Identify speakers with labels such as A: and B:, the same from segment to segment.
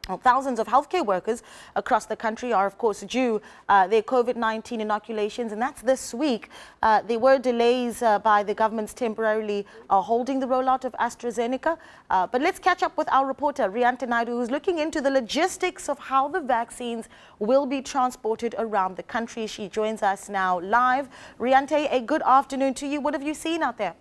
A: Well, thousands of healthcare workers across the country are, of course, due their COVID-19 inoculations, and that's this week. There were delays by the government's temporarily holding the rollout of AstraZeneca. But let's catch up with our reporter, Renergen, who's looking into the logistics of how the vaccines will be transported around the country. She joins us now live. Renergen, a good afternoon to you. What have you seen out there?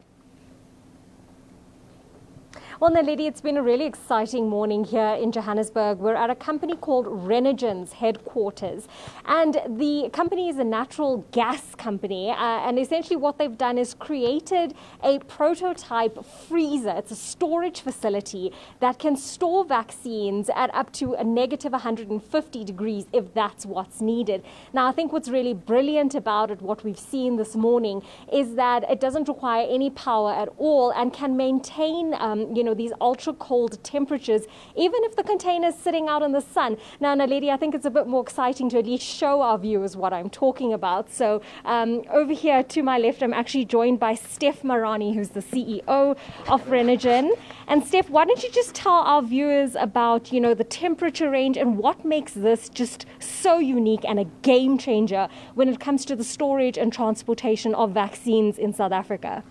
B: Well, Naledi, it's been a really exciting morning here in Johannesburg. We're at a company called Renergen's headquarters, and the company is a natural gas company, and essentially what they've done is created a prototype freezer. It's a storage facility that can store vaccines at up to a negative 150 degrees if that's what's needed. Now, I think what's really brilliant about it, what we've seen this morning, is that it doesn't require any power at all and can maintain these ultra cold temperatures, even if the container is sitting out in the sun. Now, Naledi, I think it's a bit more exciting to at least show our viewers what I'm talking about. So over here to my left, I'm actually joined by Steph Marani, who's the CEO of Renergen. And Steph, why don't you just tell our viewers about, the temperature range and what makes this just so unique and a game changer when it comes to the storage and transportation of vaccines in South Africa?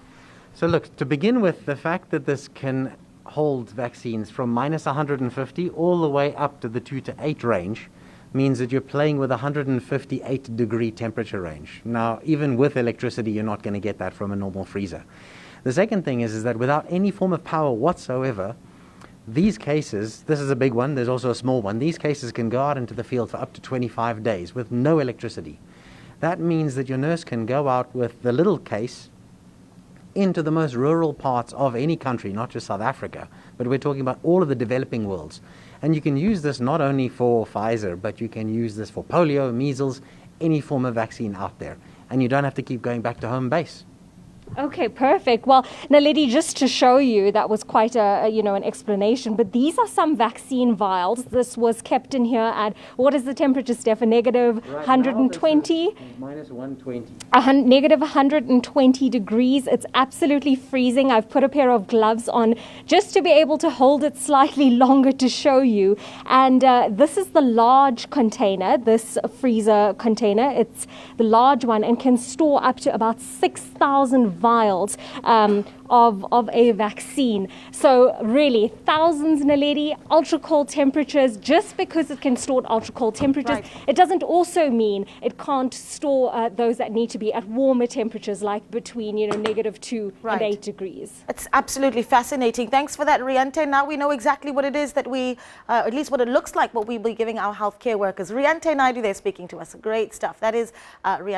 C: So look, to begin with, the fact that this can hold vaccines from minus 150 all the way up to the 2 to 8 range means that you're playing with 158 degree temperature range. Now, even with electricity, you're not going to get that from a normal freezer. The second thing is that without any form of power whatsoever, these cases, this is a big one, there's also a small one, these cases can go out into the field for up to 25 days with no electricity. That means that your nurse can go out with the little case into the most rural parts of any country, not just South Africa, but we're talking about all of the developing worlds. And you can use this not only for Pfizer, but you can use this for polio, measles, any form of vaccine out there. And you don't have to keep going back to home base.
B: Okay, perfect. Well, Naledi, just to show you, that was quite an explanation, but these are some vaccine vials. This was kept in here at, what is the temperature, Steph? A negative 120?
C: Minus 120.
B: Negative 120 degrees. It's absolutely freezing. I've put a pair of gloves on just to be able to hold it slightly longer to show you. And this is the large container, this freezer container. It's the large one and can store up to about 6,000 vials of a vaccine. So really, thousands, Naledi, ultra cold temperatures. Just because it can store at ultra cold temperatures, right, it doesn't also mean it can't store those that need to be at warmer temperatures, like between negative 2
A: right,
B: and 8 degrees.
A: It's absolutely fascinating. Thanks for that, Renergen. Now we know exactly what it is that we, at least what it looks like, what we'll be giving our healthcare workers. Renergen Naidu there speaking to us. Great stuff. That is Renergen.